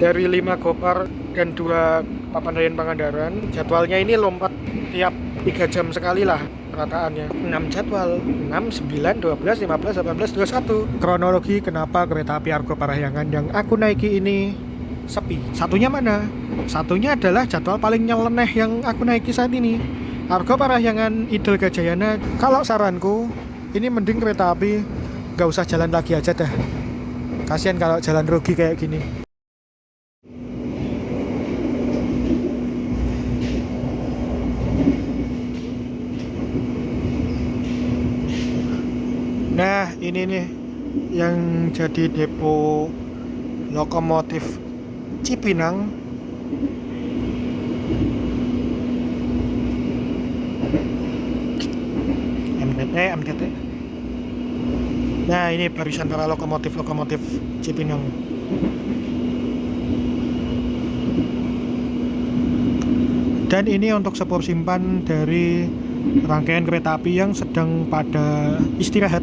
dari 5 Gopar dan 2 Papandayan Pangandaran. Jadwalnya ini lompat tiap 3 jam sekali lah rataannya. 6 jadwal, 6, 9, 12, 15, 18, 21. Kronologi kenapa kereta api Argo Parahyangan yang aku naiki ini sepi. Satunya mana? Satunya adalah jadwal paling nyeleneh yang aku naiki saat ini, Argo Parahyangan Idul Gajayana. Kalau saranku, ini mending kereta api gak usah jalan lagi aja dah. Kasian kalau jalan rugi kayak gini. Nah, ini nih yang jadi depo lokomotif Cipinang. MTT. Nah, ini barisan para lokomotif Cipinang. Dan ini untuk sepur simpan dari rangkaian kereta api yang sedang pada istirahat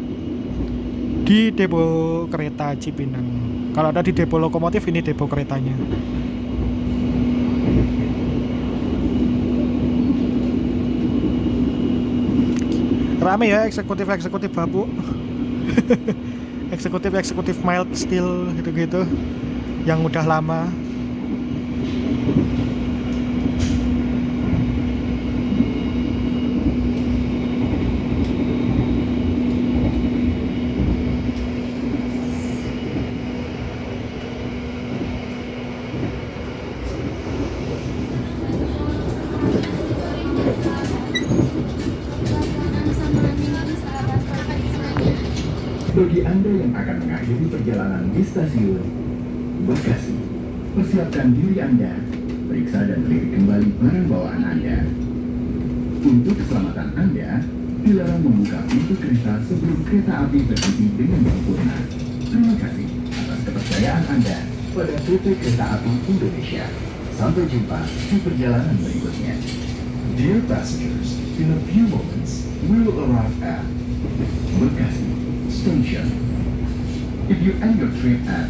di depo kereta Cipinang. Kalau tadi depo lokomotif, ini depo keretanya. Rame ya eksekutif babu. eksekutif mild steel gitu-gitu yang udah lama. Bagi Anda yang akan mengakhiri perjalanan di stasiun Bekasi, persiapkan diri Anda, periksa dan lirik kembali barang bawaan Anda. Untuk keselamatan Anda, dilarang membuka pintu kereta sebelum kereta api berhenti dengan sempurna. Terima kasih atas kepercayaan Anda pada PT Kereta Api Indonesia. Sampai jumpa di perjalanan berikutnya. Dear passengers, in a few moments, we will arrive at Bekasi Station. If you end your trip at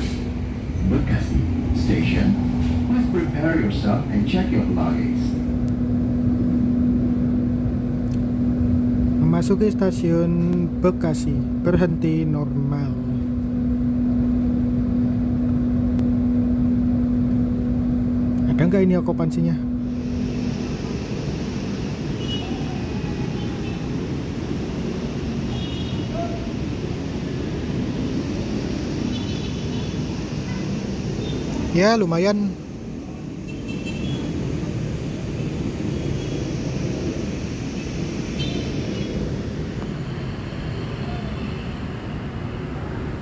Bekasi Station, please prepare yourself and check your luggage. Memasuki stasiun Bekasi, berhenti normal. Ada nggak ini okupansinya? Ya lumayan.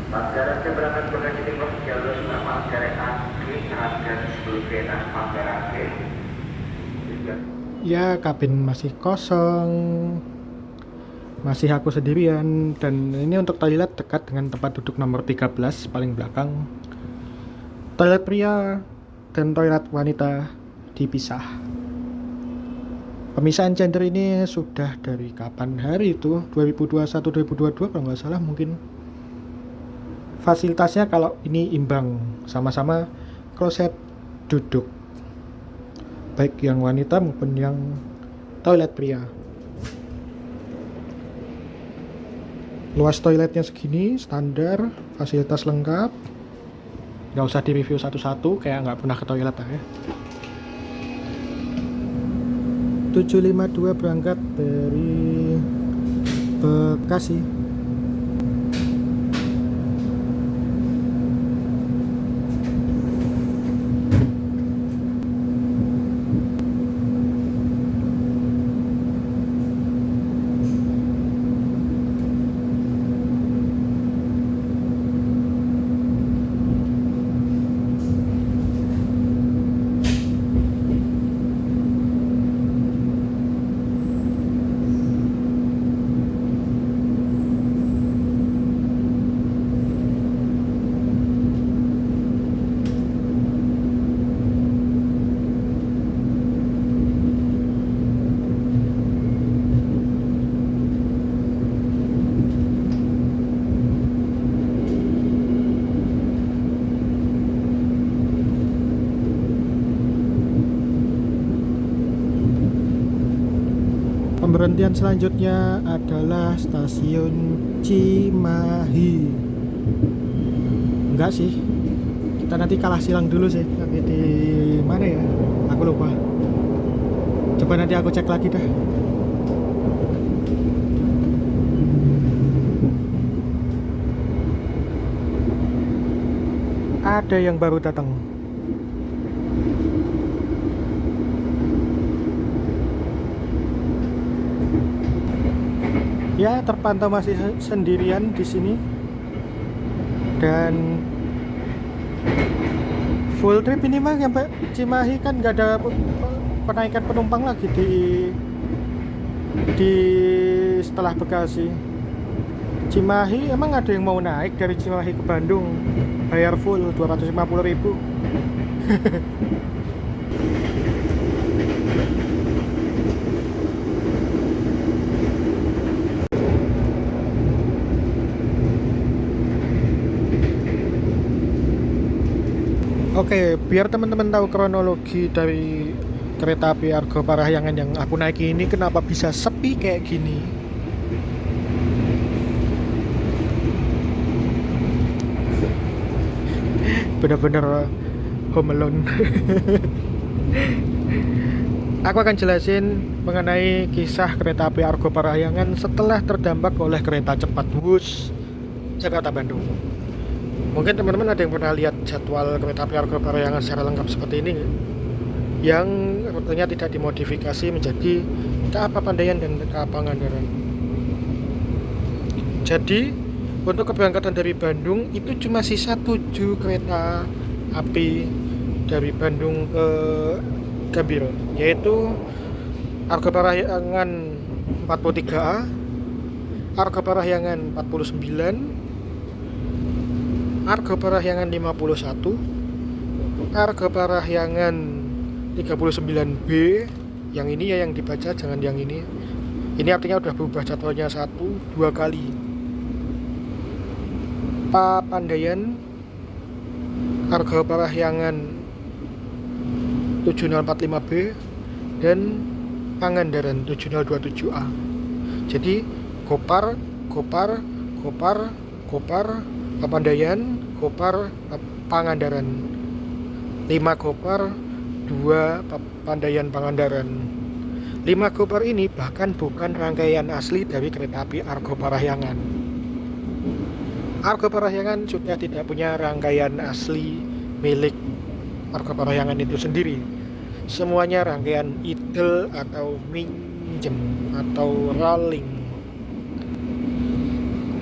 Manggarai berangkat Bekasi Timur jalur Manggarai Angke akan berbeda Manggarai. Ya kabin masih kosong, masih aku sendirian. Dan ini untuk toilet dekat dengan tempat duduk nomor 13 paling belakang. Toilet pria dan toilet wanita dipisah. Pemisahan gender ini sudah dari kapan hari itu? 2021-2022 kalau nggak salah mungkin. Fasilitasnya kalau ini imbang, sama-sama kloset duduk, baik yang wanita maupun yang toilet pria. Luas toiletnya segini, standar, fasilitas lengkap. Nggak usah direview satu-satu, kayak nggak pernah ke toilet ya. 752 berangkat dari Bekasi. pemberhentian selanjutnya adalah stasiun Cimahi. Enggak sih, kita nanti kalah silang dulu sih. Tapi di mana ya? Aku lupa. Coba nanti aku cek lagi dah. Ada yang baru datang. Ya, terpantau masih sendirian di sini. Dan full trip ini mah sampai Cimahi, kan nggak ada penaikan penumpang lagi di setelah Bekasi. Cimahi emang ada yang mau naik dari Cimahi ke Bandung, bayar full 250.000. Oke, biar teman-teman tahu kronologi dari kereta api Argo Parahyangan yang aku naiki ini kenapa bisa sepi kayak gini. Bener-bener Home Alone. Aku akan jelasin mengenai kisah kereta api Argo Parahyangan setelah terdampak oleh kereta cepat Wus Jakarta Bandung. Mungkin teman-teman ada yang pernah lihat jadwal kereta api Argo Parahyangan secara lengkap seperti ini, yang rutenya tidak dimodifikasi menjadi KA Papandayan dan KA Pangandaran. Jadi untuk keberangkatan dari Bandung itu cuma sisa 7 kereta api dari Bandung ke Gambir, yaitu Argo Parahyangan 43A, Argo Parahyangan 49, Argo Parahyangan 51, Argo Parahyangan 39B. Yang ini ya yang dibaca, jangan yang ini. Ini artinya udah berubah jadwalnya 1-2 kali. Papandayan, Argo Parahyangan 7045B, dan Pangandaran 7027A. Jadi Kopar, Papandayan, Kopar, Pangandaran. 5 Kopar, 2 Papandayan, Pangandaran. 5 Kopar ini bahkan bukan rangkaian asli dari kereta api Argo Parahyangan. Argo Parahyangan sudah tidak punya rangkaian asli milik Argo Parahyangan itu sendiri. Semuanya rangkaian idle atau minjem atau rolling.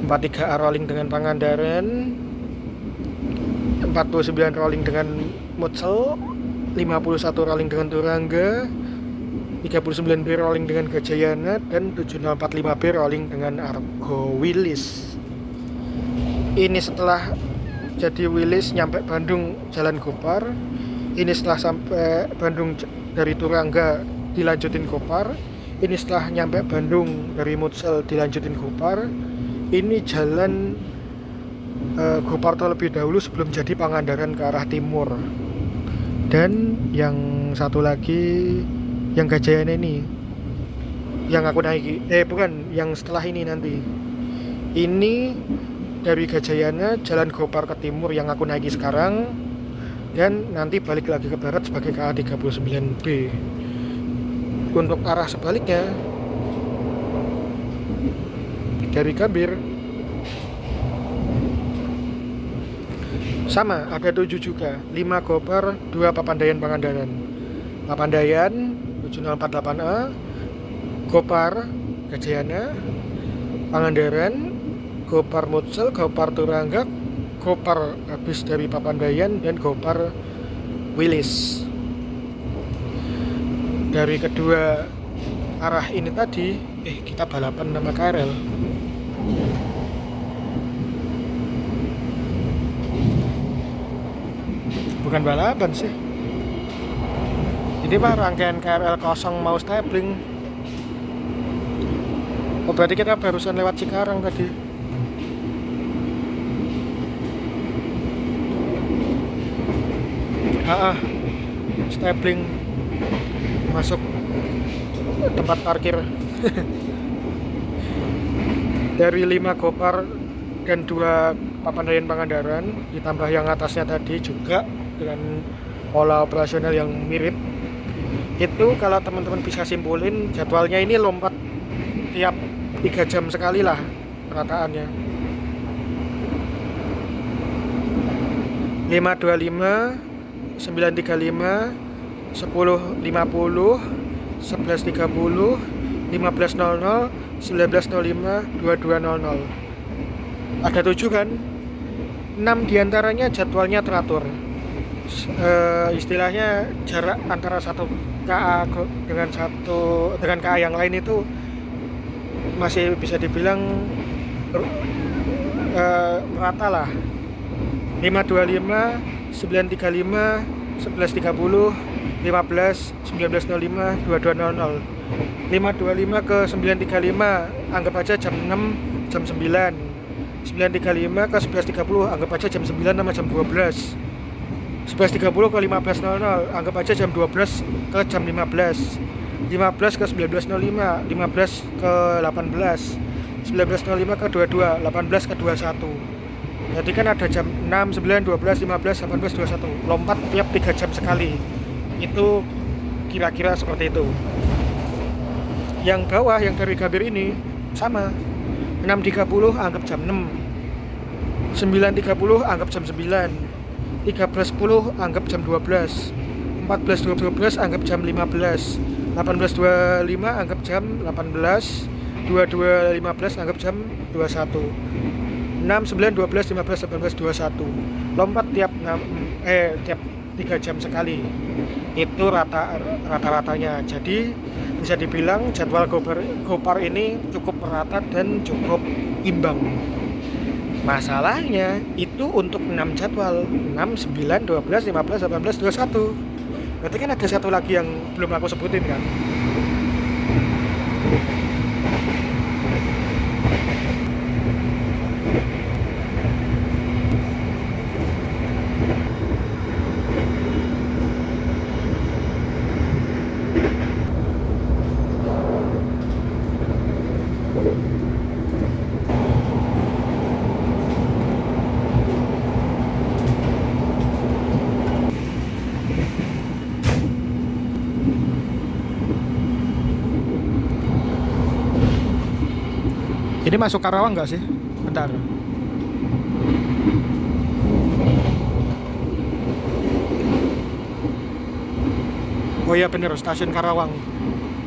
43A rolling dengan Pangandaran, 49 rolling dengan Mutsel, 51 rolling dengan Turangga, 39B rolling dengan Gajayana, dan 7045B rolling dengan Argo Wilis. Ini setelah jadi Wilis nyampe Bandung jalan Kopar. Ini setelah sampai Bandung dari Turangga dilanjutin Kopar. Ini setelah nyampe Bandung dari Mutsel dilanjutin Kopar. Ini jalan Kopar terlebih dahulu sebelum jadi Pangandaran ke arah timur. Dan yang satu lagi yang Gajayana ini yang aku naiki, bukan, yang setelah ini nanti. Ini dari Gajayana jalan Kopar ke timur yang aku naiki sekarang, dan nanti balik lagi ke barat sebagai KA 39B. Untuk arah sebaliknya dari Gambir sama, ada 7 juga. 5 Kopar, 2 Papandayan, Pangandaran. Papandayan 7048A, Kopar Gajayana, Pangandaran, Kopar Mutsel, Kopar Turangga, Kopar habis dari Papandayan, dan Kopar Wilis. Dari kedua arah ini tadi, kita balapan nama KRL. Bukan balapan sih, ini mah rangkaian KRL kosong mau stapling. Oh, berarti kita barusan lewat Cikarang tadi. Stapling masuk tempat parkir. Dari 5 Gopar dan 2 Papandayan Pangandaran, ditambah yang atasnya tadi juga dengan pola operasional yang mirip. Itu kalau teman-teman bisa simpulin, jadwalnya ini lompat tiap 3 jam sekali lah rataannya. 5.25, 9.35, 10.50, 11.30, 15.00, 19.05, 22.00. Ada 7 kan? 6 diantaranya jadwalnya teratur. Istilahnya jarak antara satu KA dengan KA yang lain itu masih bisa dibilang rata lah. 5.25, 9.35, 11.30, 15, 19.05, 22.00. 5.25 ke 9.35 anggap aja jam 6, jam 9. 9.35 ke 11.30 anggap aja jam 9 sama jam 12. 11.30 ke 15.00 anggap aja jam 12 ke jam 15. 15 ke 19.05, 15 ke 18, 19.05 ke 22, 18 ke 21. Jadi kan ada jam 6, 9, 12, 15, 18, 21. Lompat tiap 3 jam sekali. Itu kira-kira seperti itu. Yang bawah yang dari Gambir ini sama. 6.30 anggap jam 6. 9.30 anggap jam 9. 13.10 anggap jam 12. 14.12 anggap jam 15. 18.25 anggap jam 18. 22.15 anggap jam 21. 6, 9, 12, 15, 18, 21. Lompat tiap 3 jam sekali. Itu rata-ratanya. Jadi bisa dibilang jadwal Gopar ini cukup merata dan cukup imbang. Masalahnya itu untuk 6 jadwal, 6, 9, 12, 15, 18, 21. Berarti kan ada satu lagi yang belum aku sebutin kan. Ini masuk Karawang nggak sih? Bentar. Oh iya bener, stasiun Karawang.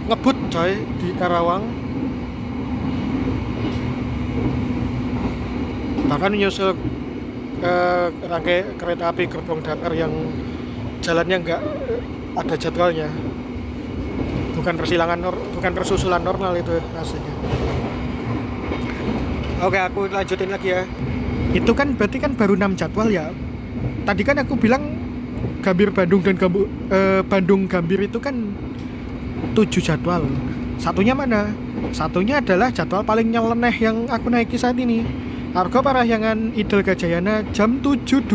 Ngebut coy di Karawang. Bahkan nyusul rangkai kereta api gerbong datar yang jalannya nggak ada jadwalnya. Bukan persusulan normal itu aslinya. Oke, aku lanjutin lagi ya. Itu kan berarti kan baru 6 jadwal ya. Tadi kan aku bilang Gambir Bandung dan Bandung Gambir itu kan 7 jadwal. Satunya mana? Satunya adalah jadwal paling nyeleneh yang aku naiki saat ini. Argo Parahyangan Idul Gajayana jam 7.25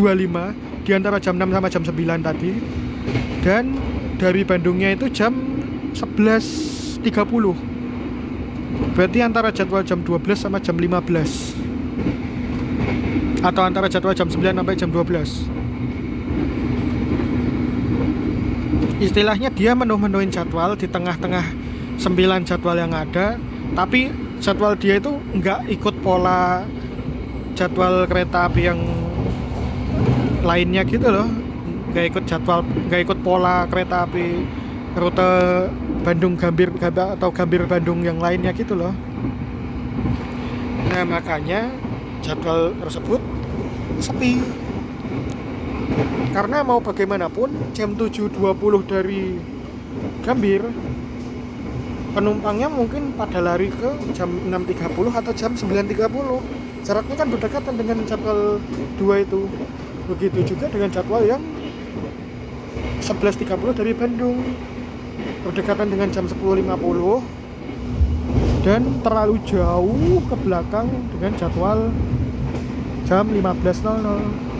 di antara jam 6 sama jam 9 tadi. Dan dari Bandungnya itu jam 11.30. Berarti antara jadwal jam 12 sama jam 15. Atau antara jadwal jam 9 sampai jam 12. Istilahnya dia menuhin jadwal di tengah-tengah 9 jadwal yang ada. Tapi jadwal dia itu nggak ikut pola jadwal kereta api yang lainnya gitu loh. Nggak ikut pola kereta api rute Bandung Gambir atau Gambir Bandung yang lainnya gitu loh. Nah makanya jadwal tersebut sepi. Karena mau bagaimanapun jam 7.20 dari Gambir penumpangnya mungkin pada lari ke jam 6.30 atau jam 9.30. Jaraknya kan berdekatan dengan jadwal 2 itu. Begitu juga dengan jadwal yang 11.30 dari Bandung, berdekatan dengan jam 10.50 dan terlalu jauh ke belakang dengan jadwal jam 15.00.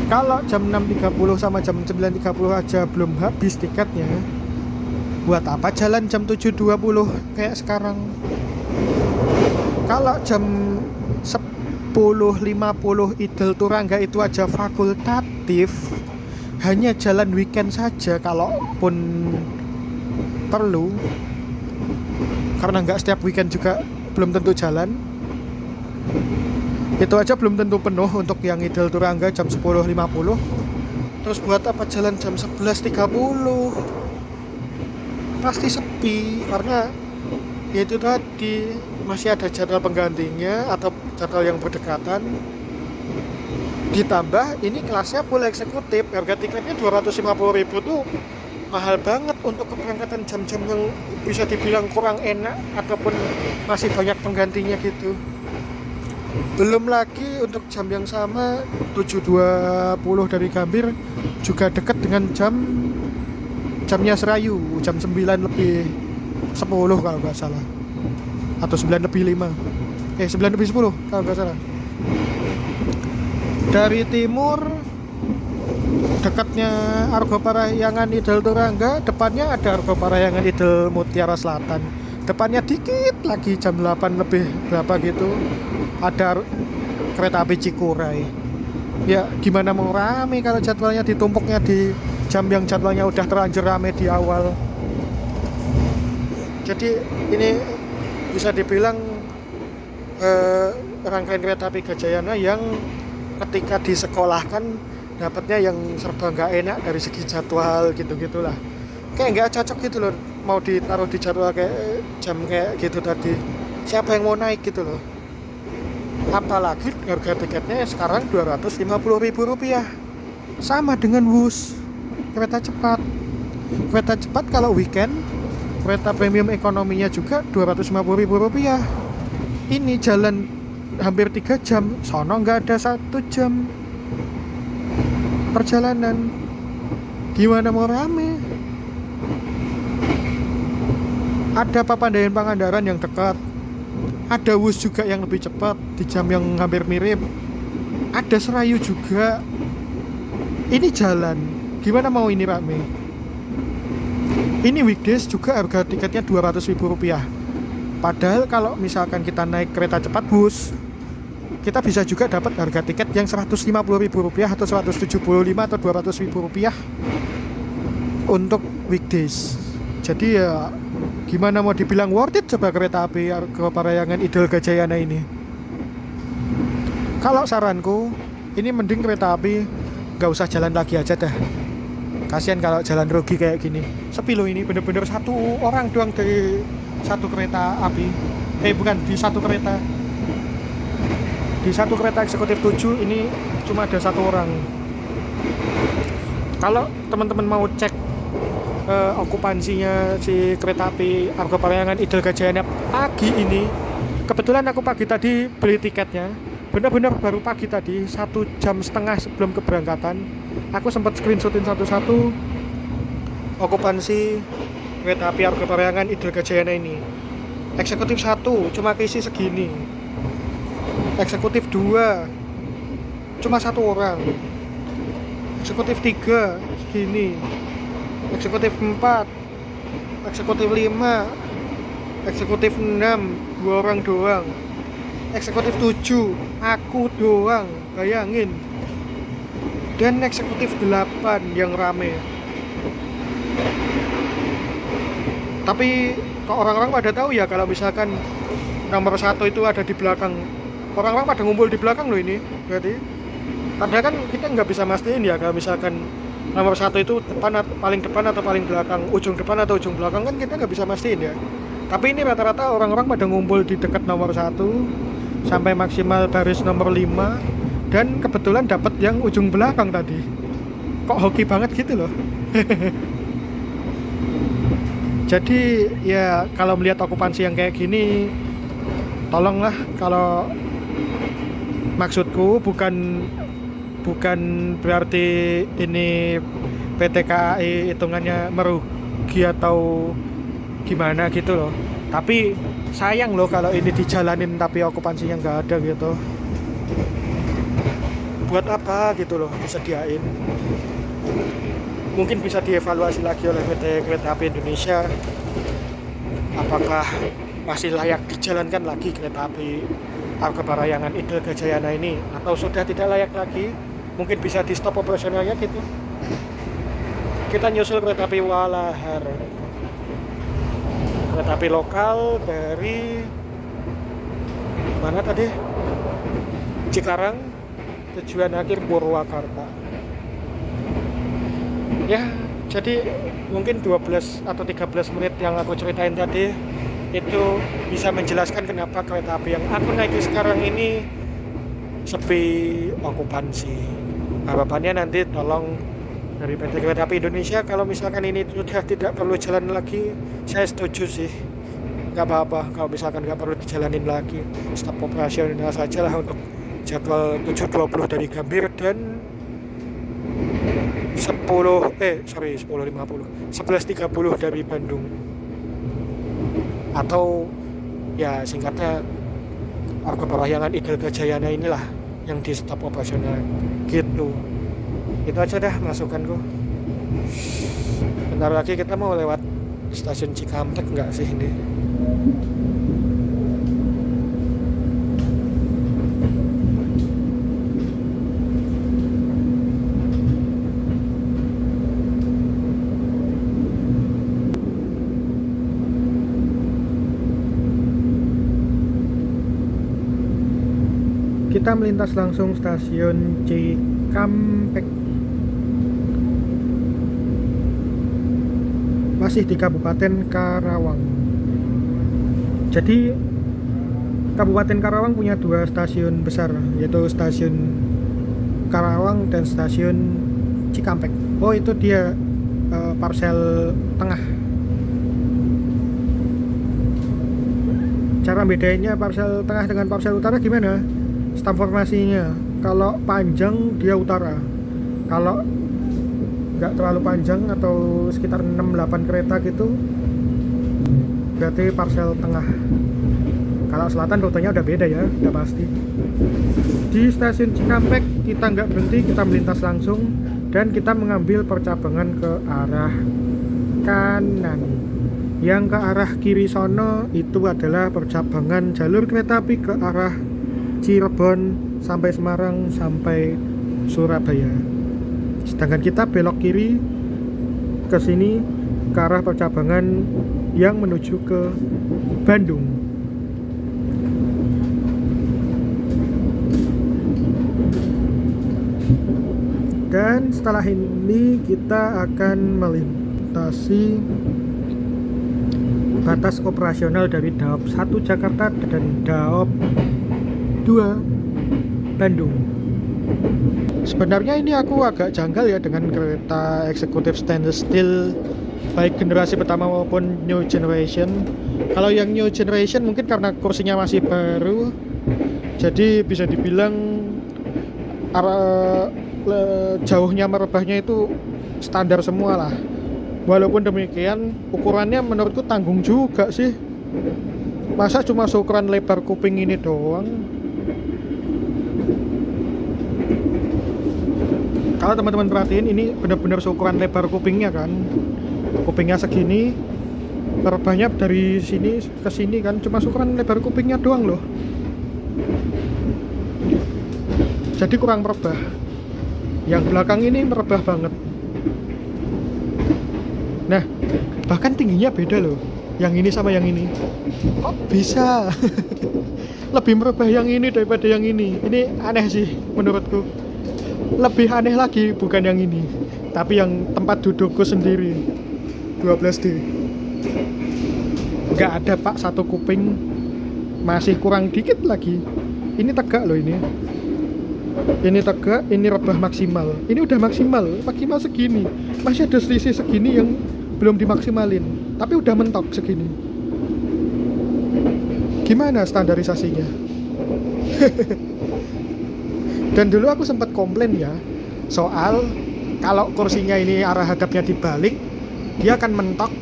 Kalau jam 6.30 sama jam 9.30 aja belum habis tiketnya, Buat apa jalan jam 7.20 kayak sekarang? Kalau jam 10.50 Idul Turangga itu aja fakultatif, hanya jalan weekend saja kalaupun perlu, karena nggak setiap weekend juga belum tentu jalan. Itu aja belum tentu penuh untuk yang Idul Turangga jam 10.50. Terus buat apa jalan jam 11.30? Pasti sepi, karena ya itu tadi masih ada jadwal penggantinya atau jadwal yang berdekatan. Ditambah ini kelasnya full eksekutif, harga tiketnya 250.000 tuh mahal banget untuk keberangkatan jam-jam yang bisa dibilang kurang enak ataupun masih banyak penggantinya gitu. Belum lagi untuk jam yang sama 7.20 dari Gambir juga dekat dengan jamnya Serayu, jam 9 lebih 10 kalau nggak salah, atau 9 lebih 5, 9 lebih 10 kalau nggak salah. Dari timur dekatnya Argo Parahyangan Idul Turangga, depannya ada Argo Parahyangan Idul Mutiara Selatan. Depannya dikit lagi jam 8 lebih berapa gitu ada kereta api Cikuray. Ya gimana mau rame kalau jadwalnya ditumpuknya di jam yang jadwalnya udah terlanjur rame di awal. Jadi ini bisa dibilang rangkaian kereta api Gajayana yang ketika disekolahkan dapatnya yang serba nggak enak dari segi jadwal gitu-gitulah. Kayak nggak cocok gitu loh mau ditaruh di jadwal kayak jam kayak gitu tadi. Siapa yang mau naik gitu loh. Apalagi harga tiketnya sekarang Rp250.000. Sama dengan Wus kereta cepat. Kereta cepat kalau weekend, kereta premium ekonominya juga Rp250.000. Ini jalan hampir 3 jam, sono nggak ada 1 jam perjalanan. Gimana mau rame? Ada Papandayan Pangandaran yang dekat, ada Wus juga yang lebih cepat di jam yang hampir mirip, ada Serayu juga. Ini jalan, gimana mau ini rame? Ini weekdays juga harga tiketnya Rp200.000. Padahal kalau misalkan kita naik kereta cepat Wus, kita bisa juga dapat harga tiket yang Rp150.000 atau Rp175 atau Rp200.000 untuk weekdays. Jadi ya gimana mau dibilang worth it coba kereta api Argo Parahyangan Idul Gajayana ini. Kalau saranku, ini mending kereta api gak usah jalan lagi aja dah. Kasian kalau jalan rugi kayak gini. Sepi loh ini, bener-bener satu orang doang dari satu kereta api. Bukan, di satu kereta. Di satu kereta eksekutif 7 ini cuma ada satu orang. Kalau teman-teman mau cek okupansinya si kereta api Argo Parahyangan Idul Gajayana pagi ini, kebetulan aku pagi tadi beli tiketnya, benar-benar baru pagi tadi 1,5 jam sebelum keberangkatan aku sempat screenshotin satu-satu okupansi kereta api Argo Parahyangan Idul Gajayana ini. Eksekutif 1 cuma keisi segini, eksekutif 2 cuma 1 orang, eksekutif 3 segini, eksekutif 4, eksekutif 5, eksekutif 6 2 orang doang, eksekutif 7 aku doang, bayangin. Dan eksekutif 8 yang rame. Tapi kok orang-orang pada tahu ya kalau misalkan nomor 1 itu ada di belakang. Orang-orang pada ngumpul di belakang loh ini. Berarti padahal kan kita nggak bisa mastiin ya kalau misalkan nomor 1 itu paling depan atau paling belakang, ujung depan atau ujung belakang, kan kita nggak bisa mastiin ya. Tapi ini rata-rata orang-orang pada ngumpul di dekat nomor 1 sampai maksimal baris nomor 5. Dan kebetulan dapat yang ujung belakang tadi. Kok hoki banget gitu loh. Jadi ya kalau melihat okupansi yang kayak gini, tolonglah, kalau maksudku bukan berarti ini PT KAI hitungannya merugi atau gimana gitu loh. Tapi sayang loh kalau ini dijalanin tapi okupansinya nggak ada gitu. Buat apa gitu loh disediain. mungkin bisa dievaluasi lagi oleh PT Kereta Api Indonesia, apakah masih layak dijalankan lagi kereta api Argo Parahyangan Idul Gajayana ini, atau sudah tidak layak lagi, mungkin bisa di stop operasionalnya gitu. Kita nyusul kereta api Walahar, kereta api lokal dari mana tadi, Cikarang, tujuan akhir Purwakarta. Ya, jadi mungkin 12 atau 13 menit yang aku ceritain tadi itu bisa menjelaskan kenapa kereta api yang aku naiki sekarang ini sepi okupansi. Harapannya nanti tolong dari PT Kereta Api Indonesia, kalau misalkan ini sudah tidak perlu jalan lagi, saya setuju sih. Nggak apa-apa kalau misalkan nggak perlu dijalanin lagi, stop operasional saja lah untuk jadwal 7.20 dari Gambir dan 11.30 dari Bandung, atau ya singkatnya Argo Parahyangan Idul Gajayana inilah yang di stop operasional gitu. Itu aja dah masukanku. Bentar lagi kita mau lewat stasiun Cikampek nggak sih ini? Kita melintas langsung stasiun Cikampek. Masih di Kabupaten Karawang. Jadi Kabupaten Karawang punya 2 stasiun besar, yaitu stasiun Karawang dan stasiun Cikampek. Oh, itu dia parsel tengah. Cara bedanya parsel tengah dengan parsel utara gimana? Stam formasinya, kalau panjang dia utara, kalau nggak terlalu panjang atau sekitar 6-8 kereta gitu berarti parsel tengah. Kalau selatan rutenya udah beda ya, udah pasti. Di stasiun Cikampek kita nggak berhenti, kita melintas langsung dan kita mengambil percabangan ke arah kanan. Yang ke arah kiri sono itu adalah percabangan jalur kereta api ke arah Cirebon sampai Semarang sampai Surabaya. Sedangkan kita belok kiri ke sini ke arah percabangan yang menuju ke Bandung. Dan setelah ini kita akan melintasi batas operasional dari Daop 1 Jakarta dan Daop 2 Bandung. Sebenarnya ini aku agak janggal ya dengan kereta eksekutif stainless steel baik generasi pertama maupun new generation. Kalau yang new generation mungkin karena kursinya masih baru, jadi bisa dibilang jauhnya merebahnya itu standar semua lah. Walaupun demikian ukurannya menurutku tanggung juga sih. Masa cuma seukuran lebar kuping ini doang? Kalau teman-teman perhatiin, ini benar-benar seukuran lebar kupingnya kan. Kupingnya segini, merebahnya dari sini ke sini kan, cuma seukuran lebar kupingnya doang loh. Jadi kurang merebah. Yang belakang ini merebah banget. Nah, bahkan tingginya beda loh. Yang ini sama yang ini. Kok bisa? Lebih merebah yang ini daripada yang ini. Ini aneh sih menurutku. Lebih aneh lagi bukan yang ini, tapi yang tempat dudukku sendiri 12D. Nggak ada pak, satu kuping masih kurang dikit lagi. Ini tegak loh ini. Ini tegak, ini rebah maksimal. Ini udah maksimal segini. Masih ada selisih segini yang belum dimaksimalin, tapi udah mentok segini. Gimana standarisasinya? Dan dulu aku sempat komplain ya soal kalau kursinya ini arah hadapnya dibalik, dia akan mentok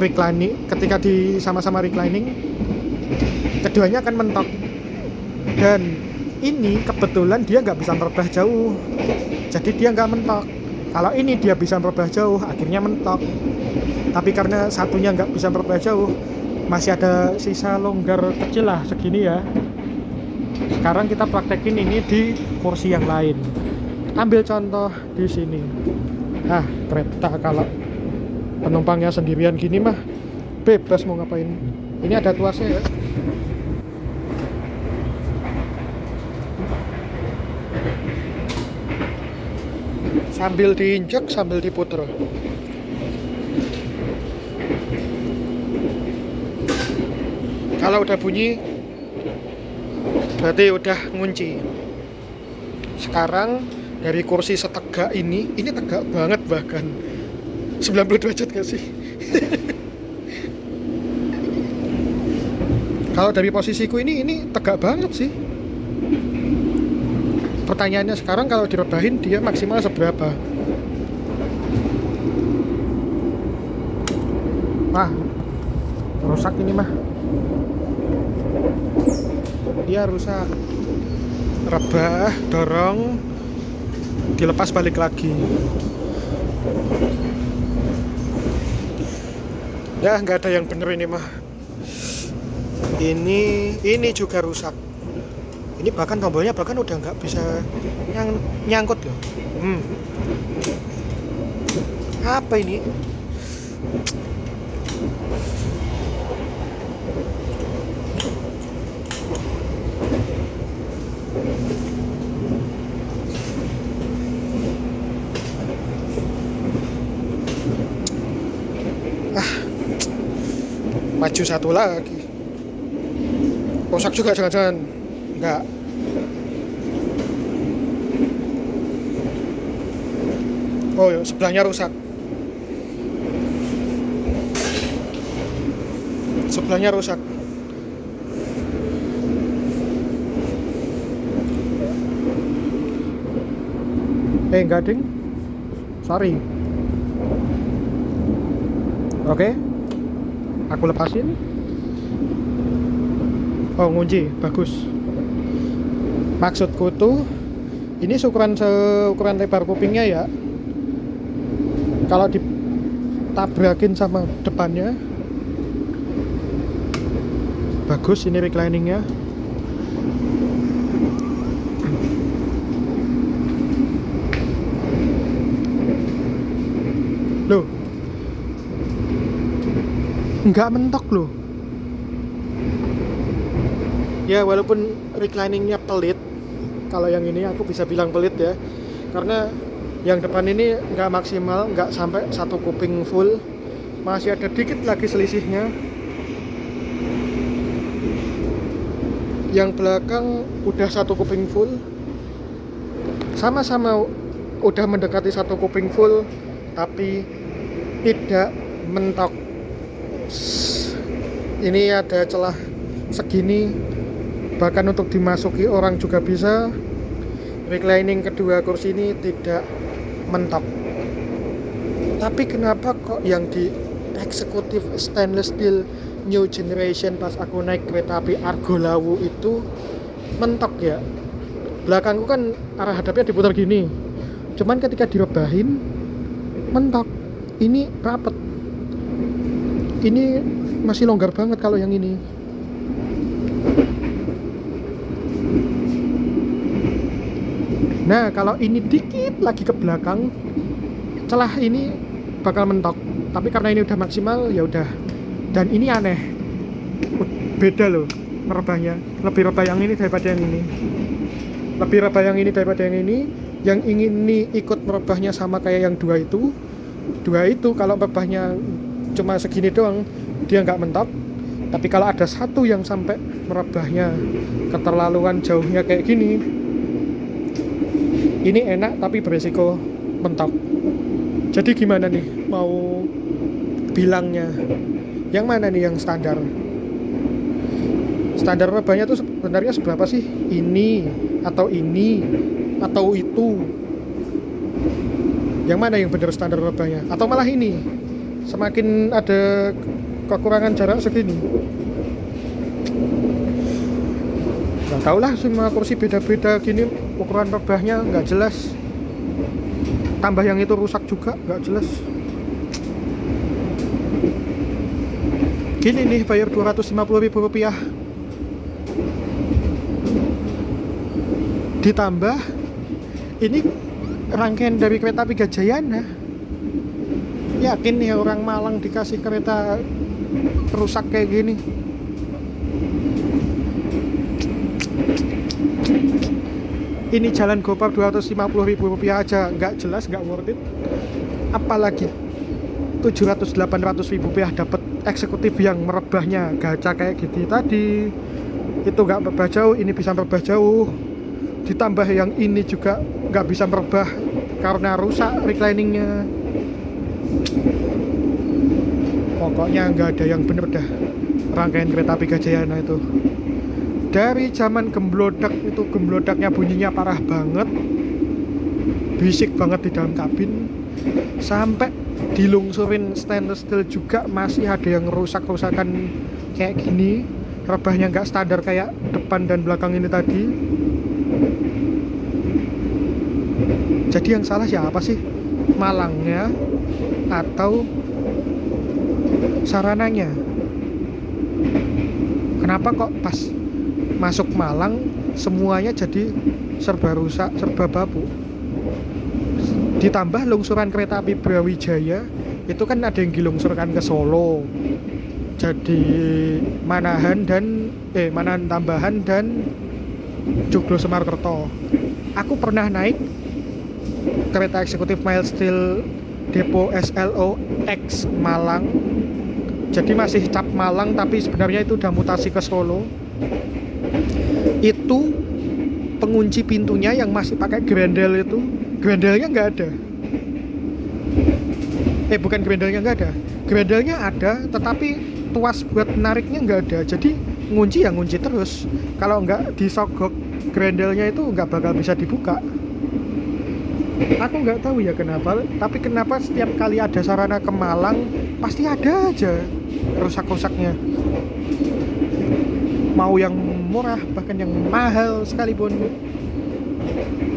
reclining. Ketika sama-sama reclining, keduanya akan mentok. Dan ini kebetulan dia nggak bisa merebah jauh, jadi dia nggak mentok. Kalau ini dia bisa merubah jauh, akhirnya mentok. Tapi karena satunya nggak bisa merubah jauh, masih ada sisa longgar kecil lah segini ya. Sekarang kita praktekin ini di kursi yang lain. Ambil contoh di sini. Kereta kalau penumpangnya sendirian gini mah bebas mau ngapain. Ini ada tuasnya ya. Sambil diinjek, sambil diputer. Kalau udah bunyi, berarti udah ngunci. Sekarang dari kursi setegak ini tegak banget bahkan 90 derajat gak sih? Kalau dari posisiku ini tegak banget sih. Pertanyaannya sekarang kalau direbahin dia maksimal seberapa? Rusak ini mah. Dia rusak. Rebah, dorong, dilepas balik lagi. Ya nggak ada yang bener ini mah. Ini juga rusak. Ini bahkan tombolnya udah nggak bisa nyangkut loh. Apa ini? Maju satu lagi. Rusak juga jangan-jangan. Enggak. Oh ya, sebelahnya rusak. Sebelahnya rusak. Enggak ding. Sorry. Oke. Aku lepasin. Oh, ngunci, bagus. Maksudku tuh ini seukuran lebar kupingnya ya. Kalau ditabrakin sama depannya bagus ini recliningnya. Loh, nggak mentok loh. Ya walaupun recliningnya pelit, kalau yang ini aku bisa bilang pelit ya, karena yang depan ini nggak maksimal, nggak sampai satu kuping full, masih ada dikit lagi selisihnya. Yang belakang udah satu kuping full, sama-sama udah mendekati satu kuping full, tapi tidak mentok. Ini ada celah segini, bahkan untuk dimasuki orang juga bisa. Reclining kedua kursi ini tidak mentok. Tapi kenapa kok yang di eksekutif stainless steel new generation pas aku naik kereta api Argo Lawu itu mentok ya? Belakangku kan arah hadapnya diputar gini, cuman ketika direbahin mentok. Ini rapet, ini masih longgar banget kalau yang ini. Nah, kalau ini dikit lagi ke belakang, celah ini bakal mentok. Tapi karena ini udah maksimal, ya udah. Dan ini aneh, beda loh merebahnya. Lebih rebah yang ini daripada yang ini. Lebih rebah yang ini daripada yang ini. Yang ini ikut merebahnya sama kayak yang dua itu. Dua itu kalau merebahnya cuma segini doang, dia nggak mentok. Tapi kalau ada satu yang sampai merebahnya keterlaluan jauhnya kayak gini, ini enak tapi beresiko mentok. Jadi gimana nih mau bilangnya? Yang mana nih yang standar? Standar rebahnya tuh sebenarnya seberapa sih? Ini atau itu? Yang mana yang benar standar rebahnya? Atau malah ini? Semakin ada kekurangan jarak segini. Nggak tahu lah, semua kursi beda-beda gini ukuran rebahnya nggak jelas. tambah yang itu rusak juga, nggak jelas. Gini nih bayar Rp250.000, ditambah ini rangkaian dari kereta api Gajayana. Yakin nih orang Malang dikasih kereta rusak kayak gini. Ini jalan Gopar Rp250.000 aja nggak jelas, nggak worth it. Apalagi Rp700-800.000 dapat eksekutif yang merebahnya gacha kayak gitu tadi. Itu nggak merebah jauh, ini bisa merebah jauh. Ditambah yang ini juga nggak bisa merebah karena rusak recliningnya. Pokoknya nggak ada yang bener dah rangkaian kereta api Gajayana itu. Dari zaman gemblodak itu, gemblodaknya bunyinya parah banget, bisik banget di dalam kabin, sampai dilungsurin stainless steel juga masih ada yang rusak-rusakan kayak gini. Rebahnya nggak standar kayak depan dan belakang ini tadi. Jadi yang salah siapa sih? Malangnya atau sarananya? Kenapa kok pas masuk Malang semuanya jadi serba rusak, serba bapuk? Ditambah lungsuran kereta api Brawijaya itu kan ada yang dilungsurkan ke Solo, jadi Manahan Tambahan dan Joglo Semarkerto. Aku pernah naik kereta eksekutif Mild Steel Depo SLO X Malang, jadi masih cap Malang tapi sebenarnya itu udah mutasi ke Solo. Itu pengunci pintunya yang masih pakai grendel itu, grendelnya nggak ada. Bukan grendelnya nggak ada, grendelnya ada tetapi tuas buat nariknya nggak ada. Jadi ngunci ya ngunci terus, kalau nggak disogok grendelnya itu nggak bakal bisa dibuka. Aku nggak tahu ya kenapa, tapi kenapa setiap kali ada sarana ke Malang pasti ada aja rusak-rusaknya. Mau yang murah bahkan yang mahal sekalipun,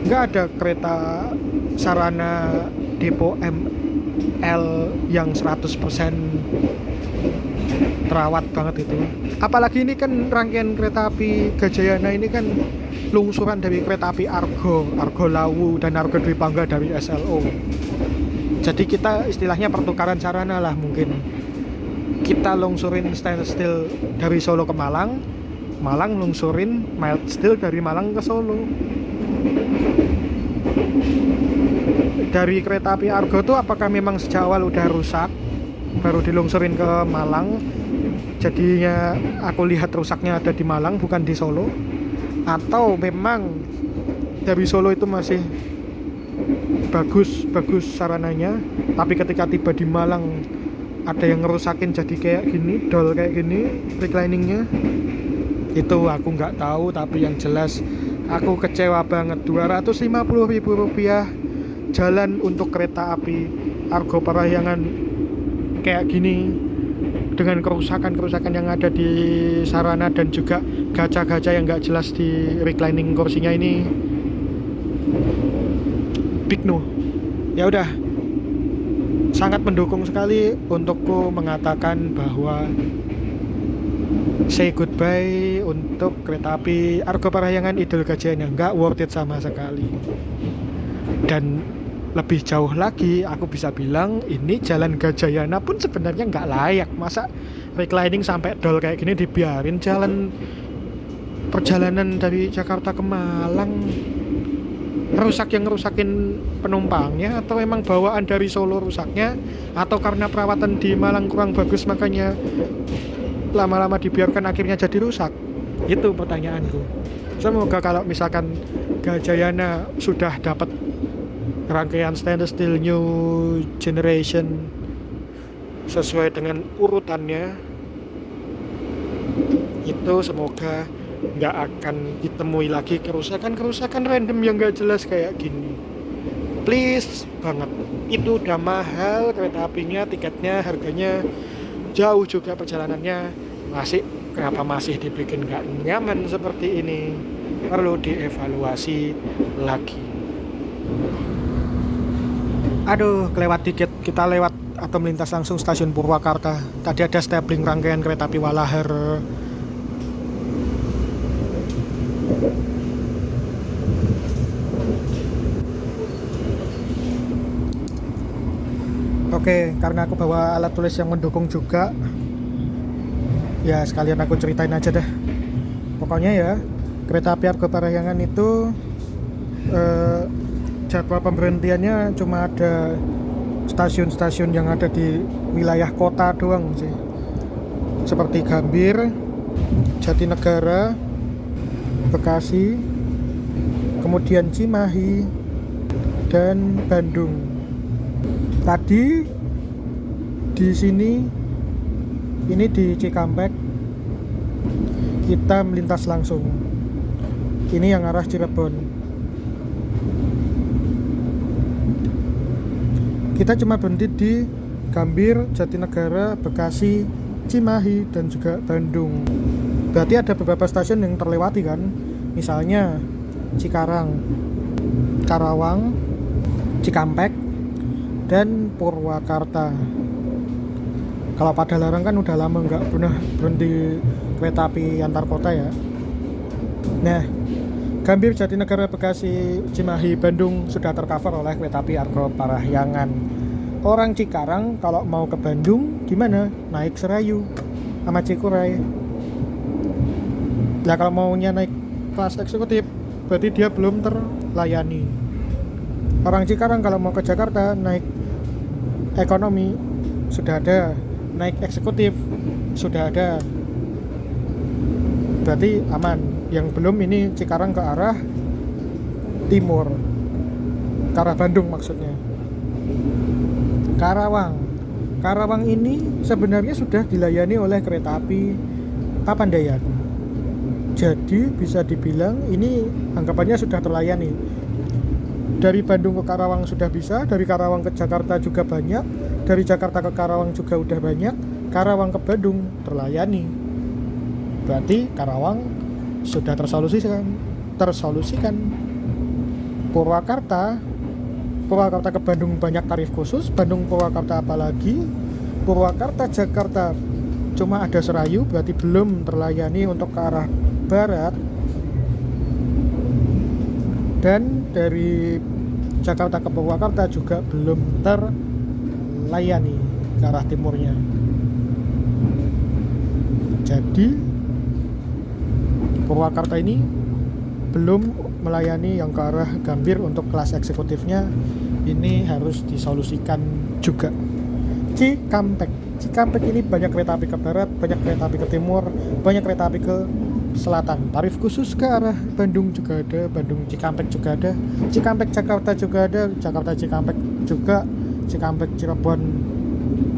nggak ada kereta sarana depo ML yang 100% terawat banget itu. Apalagi ini kan rangkaian kereta api Gajayana ini kan lungsuran dari kereta api Argo Lawu dan Argo Dwi Pangga dari SLO. Jadi kita istilahnya pertukaran sarana lah mungkin. Kita lungsurin stainless steel dari Solo ke Malang, Malang lungsurin mild steel dari Malang ke Solo. Dari kereta api Argo tuh apakah memang sejak awal udah rusak baru dilungsurin ke Malang? Jadinya aku lihat rusaknya ada di Malang bukan di Solo, atau memang dari Solo itu masih bagus sarananya, tapi ketika tiba di Malang ada yang ngerusakin jadi kayak gini, dol kayak gini recliningnya. Itu aku nggak tahu, tapi yang jelas aku kecewa banget. Rp250.000 jalan untuk kereta api Argo Parahyangan kayak gini, dengan kerusakan yang ada di sarana dan juga gacha-gacha yang nggak jelas di reclining kursinya ini. Big no. Ya udah, sangat mendukung sekali untukku mengatakan bahwa say goodbye untuk kereta api Argo Parahyangan Idul Gajayana. Nggak worth it sama sekali. Dan lebih jauh lagi aku bisa bilang ini jalan Gajayana pun sebenarnya nggak layak. Masa reclining sampai dol kayak gini dibiarin? Jalan perjalanan dari Jakarta ke Malang rusak yang ngerusakin penumpangnya, atau emang bawaan dari Solo rusaknya, atau karena perawatan di Malang kurang bagus makanya lama-lama dibiarkan akhirnya jadi rusak? Itu pertanyaanku. Semoga kalau misalkan Gajayana sudah dapat rangkaian stainless steel new generation sesuai dengan urutannya, itu semoga nggak akan ditemui lagi kerusakan random yang nggak jelas kayak gini. Please banget, itu udah mahal kereta apinya, tiketnya, harganya jauh juga perjalanannya, kenapa masih dibikin nggak nyaman seperti ini? Perlu dievaluasi lagi. Aduh, kelewat dikit. Kita lewat atau melintas langsung stasiun Purwakarta. Tadi ada stapling rangkaian kereta api Walahar. Oke, karena aku bawa alat tulis yang mendukung juga, ya sekalian aku ceritain aja deh. Pokoknya ya, kereta api Argo Parahyangan itu jadwal pemberhentiannya cuma ada stasiun-stasiun yang ada di wilayah kota doang sih, seperti Gambir, Jatinegara, Bekasi, kemudian Cimahi, dan Bandung. Tadi di sini, ini di Cikampek, kita melintas langsung. Ini yang arah Cirebon. Kita cuma berhenti di Gambir, Jatinegara, Bekasi, Cimahi, dan juga Bandung. Berarti ada beberapa stasiun yang terlewati kan. Misalnya Cikarang, Karawang, Cikampek, dan Purwakarta. Kalau Padalarang kan udah lama nggak pernah berhenti kereta api antar kota ya. Nah, Gambir, Jatinegara, Bekasi, Cimahi, Bandung sudah tercover oleh kereta api Argo Parahyangan. Orang Cikarang kalau mau ke Bandung gimana? Naik Serayu sama Cikuray. Nah, kalau maunya naik kelas eksekutif berarti dia belum terlayani. Orang Cikarang kalau mau ke Jakarta naik ekonomi sudah ada, naik eksekutif sudah ada, berarti aman. Yang belum ini Cikarang ke arah timur, ke arah Bandung maksudnya. Karawang ini sebenarnya sudah dilayani oleh kereta api Papandayan, jadi bisa dibilang ini anggapannya sudah terlayani. Dari Bandung ke Karawang sudah bisa, dari Karawang ke Jakarta juga banyak, dari Jakarta ke Karawang juga udah banyak, Karawang ke Bandung terlayani. Berarti Karawang sudah tersolusikan. Purwakarta ke Bandung banyak tarif khusus, Bandung Purwakarta apalagi, Purwakarta Jakarta cuma ada Serayu, berarti belum terlayani untuk ke arah barat. Dan dari Jakarta ke Purwakarta juga belum terlayani ke arah timurnya. Jadi Purwakarta ini belum melayani yang ke arah Gambir untuk kelas eksekutifnya. Ini harus disolusikan juga. Cikampek ini banyak kereta api ke barat, banyak kereta api ke timur, banyak kereta api ke selatan. Tarif khusus ke arah Bandung juga ada, Bandung Cikampek juga ada, Cikampek Jakarta juga ada, Jakarta Cikampek juga, Cikampek Cirebon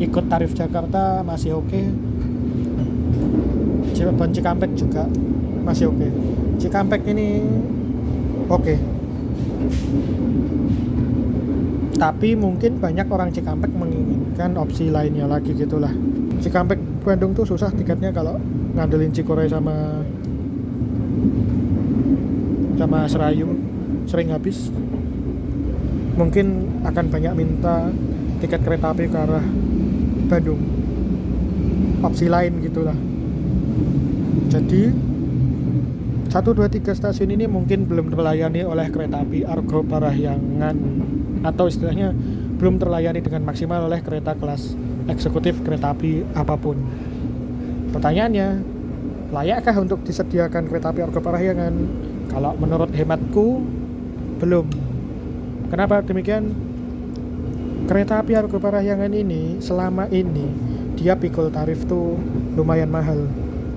ikut tarif Jakarta masih oke. Cirebon Cikampek juga masih oke. Cikampek ini oke. Tapi mungkin banyak orang Cikampek menginginkan opsi lainnya lagi gitulah. Cikampek Bandung tuh susah tiketnya kalau ngandelin Cikuray sama Serayu, sering habis. Mungkin akan banyak minta tiket kereta api ke arah Bandung, opsi lain gitulah. Jadi 1, 2, 3 stasiun ini mungkin belum terlayani oleh kereta api Argo Parahyangan, atau istilahnya belum terlayani dengan maksimal oleh kereta kelas eksekutif kereta api apapun. Pertanyaannya, layakkah untuk disediakan kereta api Argo Parahyangan? Kalau menurut hematku belum. Kenapa demikian? Kereta api Argo Parahyangan ini selama ini dia pikul tarif tuh lumayan mahal.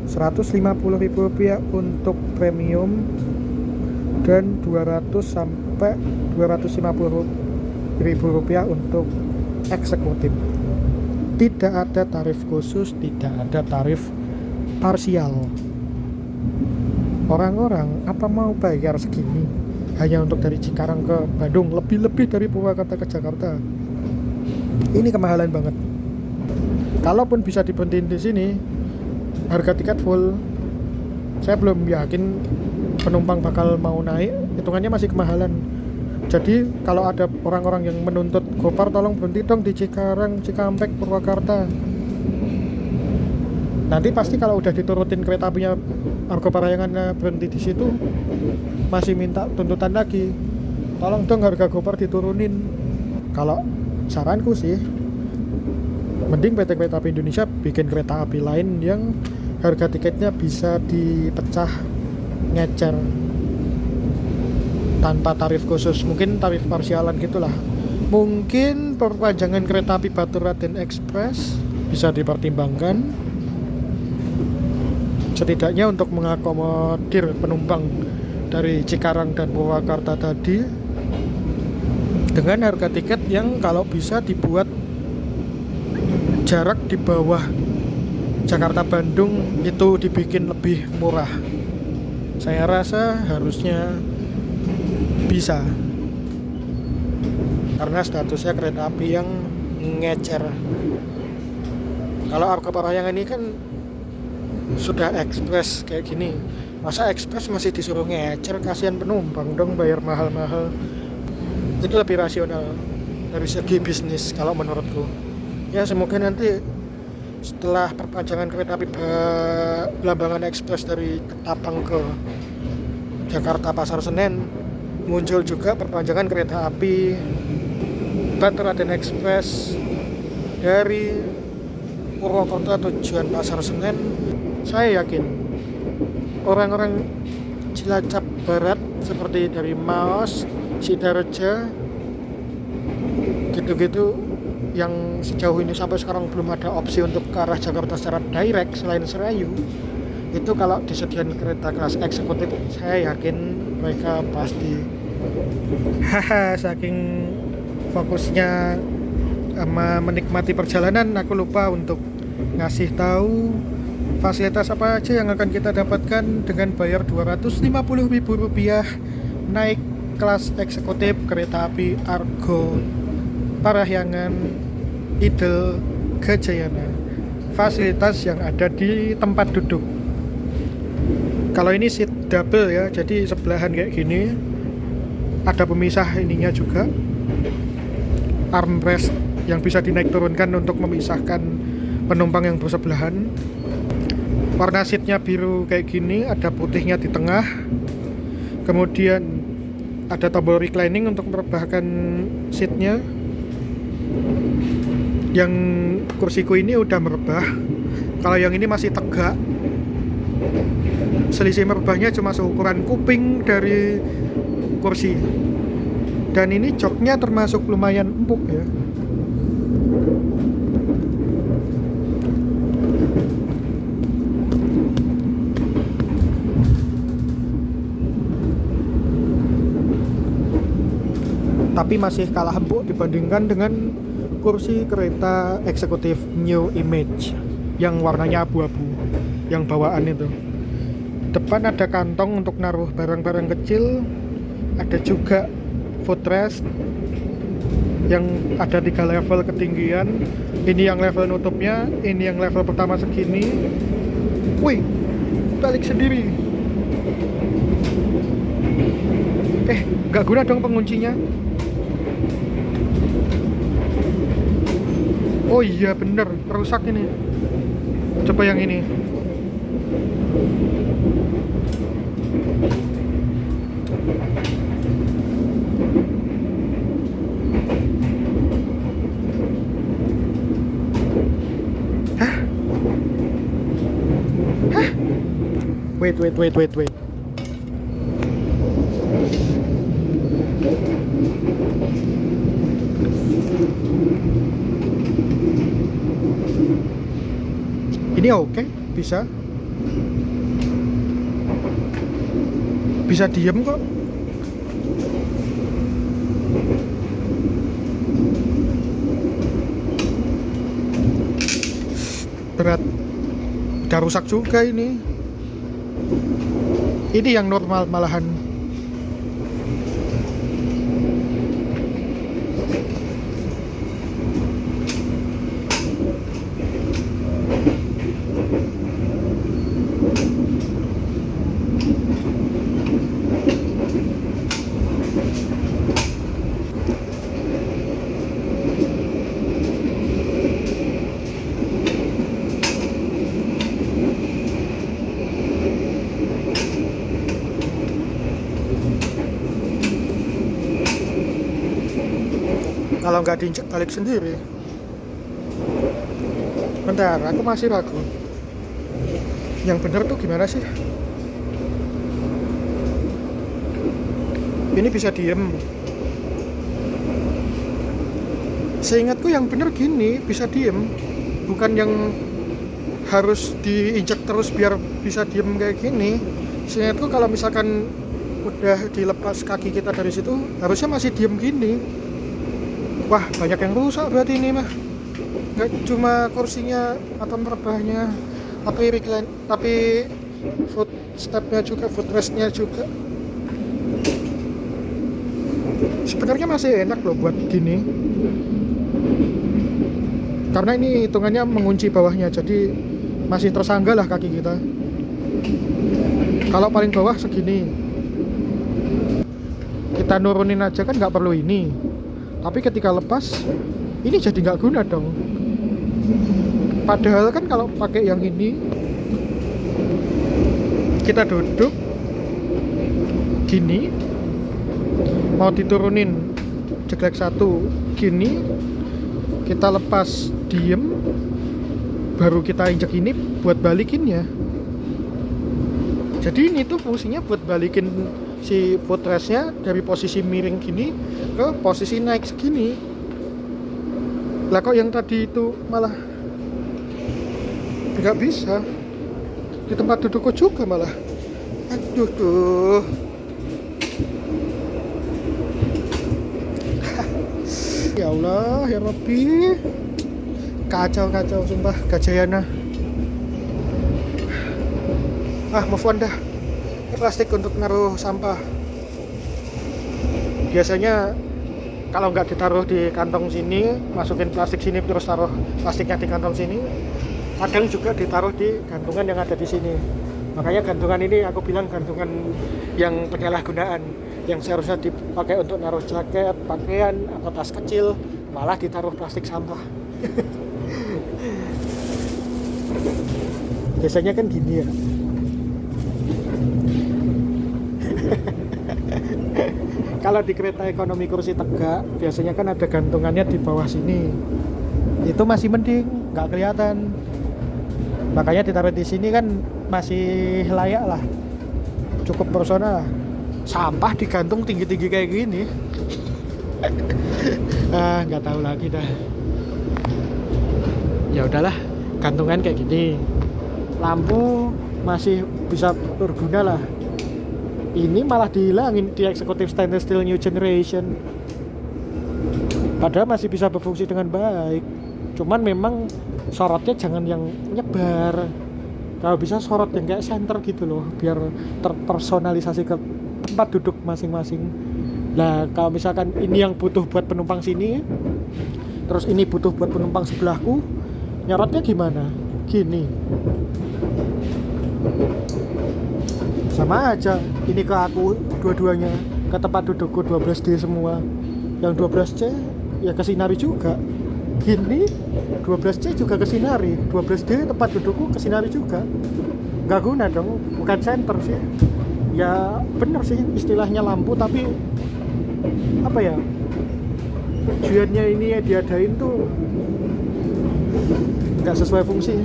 Rp150.000 untuk premium dan 200 sampai Rp250.000 untuk eksekutif. Tidak ada tarif khusus, tidak ada tarif parsial. Orang-orang apa mau bayar segini hanya untuk dari Cikarang ke Bandung, lebih-lebih dari Purwakarta ke Jakarta. Ini kemahalan banget. Kalaupun bisa diberhentiin di sini, harga tiket full, saya belum yakin penumpang bakal mau naik. Hitungannya masih kemahalan. Jadi kalau ada orang-orang yang menuntut Gopar, tolong berhenti dong di Cikarang, Cikampek, Purwakarta. Nanti pasti kalau udah diturutin kereta apinya Argo Parahyangannya berhenti di situ, masih minta tuntutan lagi. Tolong dong harga Gopar diturunin. Kalau saranku sih, mending PT Kereta Api Indonesia bikin kereta api lain yang harga tiketnya bisa dipecah ngecer tanpa tarif khusus, mungkin tarif parsialan gitulah. Mungkin perpanjangan kereta api Batu Raden Express bisa dipertimbangkan, setidaknya untuk mengakomodir penumpang dari Cikarang dan Purwakarta tadi, dengan harga tiket yang kalau bisa dibuat jarak di bawah Jakarta Bandung itu dibikin lebih murah. Saya rasa harusnya bisa, karena statusnya kereta api yang ngecer. Kalau Argo Parahyangan ini kan sudah ekspres kayak gini, masa ekspres masih disuruh ngecer? Kasihan penumpang dong bayar mahal-mahal. Itu lebih rasional dari segi bisnis kalau menurutku. Ya semoga nanti setelah perpanjangan kereta api Belambangan Ekspres dari Ketapang ke Jakarta Pasar Senen, muncul juga perpanjangan kereta api Batu Raden Express dari Purwokerto tujuan Pasar Senen. Saya yakin orang-orang Cilacap Barat seperti dari Maos, Sidareja, gitu-gitu, yang sejauh ini sampai sekarang belum ada opsi untuk ke arah Jakarta secara direct selain Serayu, itu kalau disediakan kereta kelas eksekutif, saya yakin mereka pasti saking fokusnya sama menikmati perjalanan, aku lupa untuk ngasih tahu fasilitas apa aja yang akan kita dapatkan dengan bayar Rp250.000 naik kelas eksekutif kereta api Argo Parahyangan Idel Gajayana. Fasilitas yang ada di tempat duduk, kalau ini seat double ya, jadi sebelahan kayak gini, ada pemisah ininya juga, armrest yang bisa dinaik turunkan untuk memisahkan penumpang yang bersebelahan. Warna seatnya biru kayak gini, ada putihnya di tengah, kemudian ada tombol reclining untuk merebahkan seatnya. Yang kursiku ini udah merebah, kalau yang ini masih tegak. Selisih merebahnya cuma seukuran kuping dari kursi, dan ini joknya termasuk lumayan empuk ya. Tapi masih kalah empuk dibandingkan dengan kursi kereta eksekutif New Image yang warnanya abu-abu, yang bawaan itu. Depan ada kantong untuk naruh barang-barang kecil, ada juga footrest yang ada 3 level ketinggian. Ini yang level nutupnya, ini yang level pertama segini. Wih, balik sendiri. Gak guna dong penguncinya. Oh iya bener, rusak ini. Coba yang ini. Hah? Wait. Ini oke, bisa diem kok. Berat, udah rusak juga ini. Ini yang normal malahan. kalau nggak diinjek balik sendiri. Bentar, aku masih ragu. Yang bener tuh gimana sih? Ini bisa diem. Seingatku yang bener gini, bisa diem. Bukan yang harus diinjak terus biar bisa diem kayak gini. Seingatku kalau misalkan udah dilepas kaki kita dari situ, harusnya masih diem gini. Wah, banyak yang rusak berarti ini mah. Nggak cuma kursinya atau merebahnya, tapi footstepnya juga, footrestnya juga. Sebenarnya masih enak loh buat gini, karena ini hitungannya mengunci bawahnya, jadi masih tersangga lah kaki kita. Kalau paling bawah segini, kita nurunin aja kan nggak perlu ini. Tapi ketika lepas, ini jadi nggak guna dong. Padahal kan kalau pakai yang ini, kita duduk gini, mau diturunin jeglek satu gini, kita lepas diem, baru kita injek ini buat balikinnya. Jadi ini tuh fungsinya buat balikin si footrestnya dari posisi miring gini ke posisi naik segini. Lah kok yang tadi itu malah nggak bisa, di tempat dudukku juga malah. Aduh tuh. Ya Allah, ya Rabbi. Kacau sumpah, Gajayana. Move on dah. Ini plastik untuk naruh sampah. Biasanya kalau nggak ditaruh di kantong sini, masukin plastik sini terus taruh plastiknya di kantong sini. Kadang juga ditaruh di gantungan yang ada di sini. Makanya gantungan ini aku bilang gantungan yang penyalahgunaan, yang seharusnya dipakai untuk naruh jaket, pakaian, atau tas kecil, malah ditaruh plastik sampah. Biasanya kan gini ya. Kalau di kereta ekonomi kursi tegak, biasanya kan ada gantungannya di bawah sini. Itu masih mending, nggak kelihatan. Makanya ditaruh di sini kan masih layak lah, cukup personal lah. Sampah digantung tinggi-tinggi kayak gini. Nggak tahu lagi dah. Ya udahlah, gantungan kayak gini. Lampu masih bisa berguna lah. Ini malah dihilangin di eksekutif stainless steel new generation. Padahal masih bisa berfungsi dengan baik. Cuman memang sorotnya jangan yang nyebar. Kalau bisa sorot yang kayak center gitu loh, biar terpersonalisasi ke tempat duduk masing-masing. Nah, kalau misalkan ini yang butuh buat penumpang sini, terus ini butuh buat penumpang sebelahku, nyorotnya gimana? Gini. Sama aja, ini ke aku dua-duanya, ke tempat dudukku 12D semua. Yang 12C ya kesinari juga. Gini 12C juga kesinari, 12D tempat dudukku kesinari juga. Nggak guna dong, bukan center sih. Ya bener sih istilahnya lampu, tapi apa ya, tujuannya ini ya diadain tuh nggak sesuai fungsi.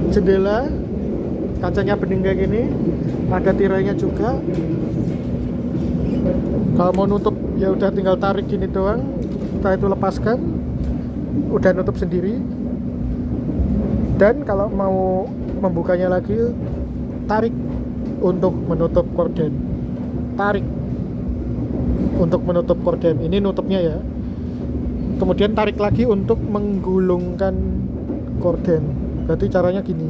Jendela kacanya bening kayak gini, ada tirainya juga. Kalau mau nutup ya udah tinggal tarik gini doang, setelah itu lepaskan, udah nutup sendiri. Dan kalau mau membukanya lagi, tarik untuk menutup korden, tarik untuk menutup korden. Ini nutupnya ya. Kemudian tarik lagi untuk menggulungkan korden. Berarti caranya gini.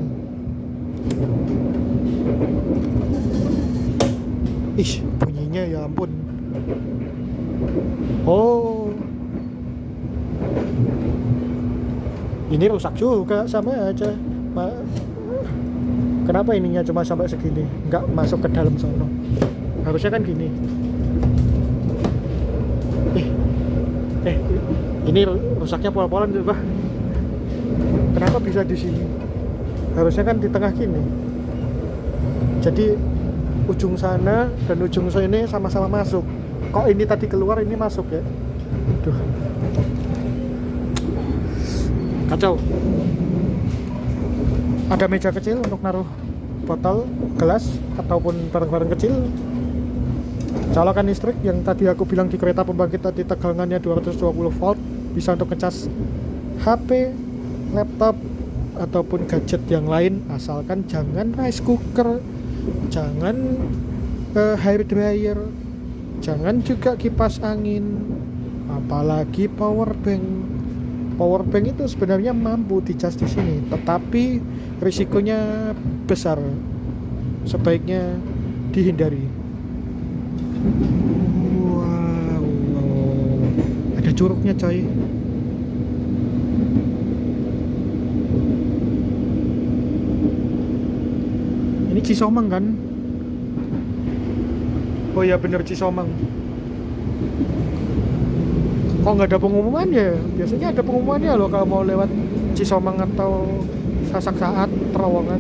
Ih, bunyinya ya ampun. Oh, ini rusak juga, sama aja. Kenapa ininya cuma sampai segini, nggak masuk ke dalam sono? Harusnya kan gini. Ini rusaknya pol-polan tuh, Bah. Kenapa bisa di sini? Harusnya kan di tengah gini. Jadi ujung sana dan ujung sini sama-sama masuk. Kok ini tadi keluar, ini masuk ya? Aduh. Kacau. Ada meja kecil untuk naruh botol, gelas, ataupun barang-barang kecil. Colokan listrik yang tadi aku bilang di kereta pembangkit tadi tegangannya 220 volt, bisa untuk ngecas HP, laptop, ataupun gadget yang lain, asalkan jangan rice cooker, jangan hair dryer, jangan juga kipas angin, apalagi power bank. Power bank itu sebenarnya mampu dicas di sini, tetapi risikonya besar, sebaiknya dihindari. Wow, ada curugnya coy. Ini Cisomang kan? Oh ya bener, Cisomang. Kok nggak ada pengumuman ya? Biasanya ada pengumumannya loh kalau mau lewat Cisomang atau Sasak Saat, Terowongan.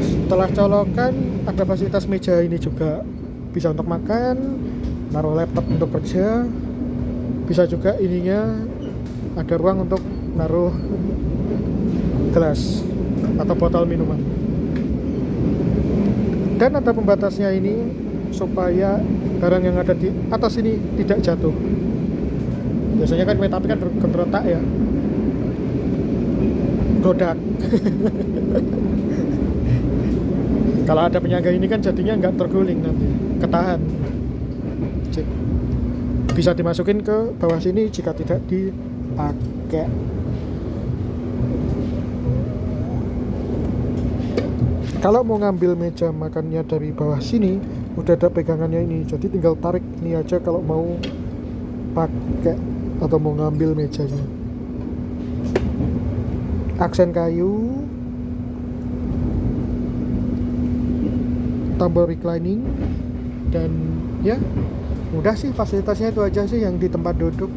Setelah colokan, ada fasilitas meja ini juga, bisa untuk makan, naruh laptop untuk kerja, bisa juga ininya ada ruang untuk naruh gelas atau botol minuman. Dan ada pembatasnya ini supaya barang yang ada di atas ini tidak jatuh. Biasanya kan kereta api kan gertak ya, godak. Kalau ada penyangga ini kan jadinya nggak terguling nanti, ketahan. Cek. Bisa dimasukin ke bawah sini jika tidak dipakai. Kalau mau ngambil meja makannya dari bawah sini, udah ada pegangannya ini, jadi tinggal tarik ini aja kalau mau pakai atau mau ngambil mejanya. Aksen kayu, tombol reclining, dan ya udah sih, fasilitasnya itu aja sih yang di tempat duduk.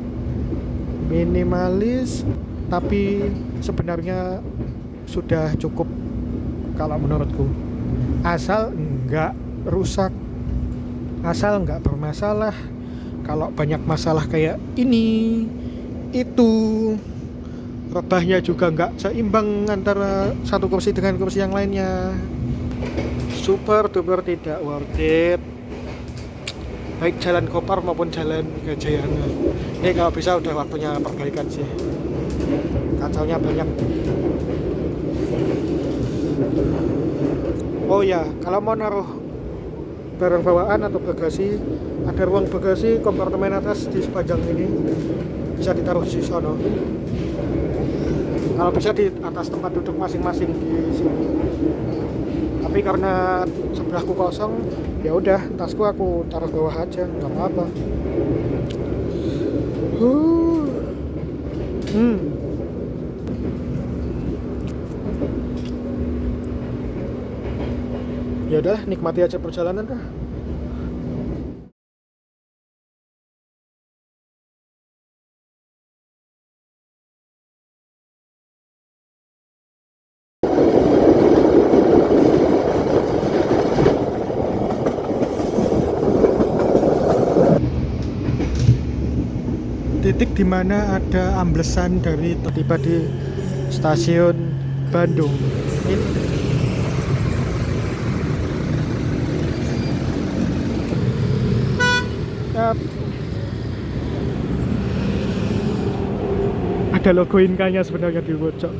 Minimalis, tapi sebenarnya sudah cukup kalau menurutku, asal enggak rusak, asal enggak bermasalah. Kalau banyak masalah kayak ini, itu, rebahnya juga enggak seimbang antara satu kursi dengan kursi yang lainnya, super duper tidak worth it, baik jalan Kopar maupun jalan Gajayana. Ini kalau bisa udah waktunya perbaikan sih, kacaunya banyak. Oh ya, kalau mau naruh barang bawaan atau bagasi, ada ruang bagasi kompartemen atas di sepanjang ini, bisa ditaruh di sono. Kalau bisa di atas tempat duduk masing-masing di sini. Tapi karena sebelahku kosong, ya udah tasku aku taruh bawah aja, nggak apa-apa. Ya udah, nikmati aja perjalanan dah. Titik dimana ada amblesan dari tiba di stasiun Bandung. Ini ada logo Inka-nya sebenarnya di pojok.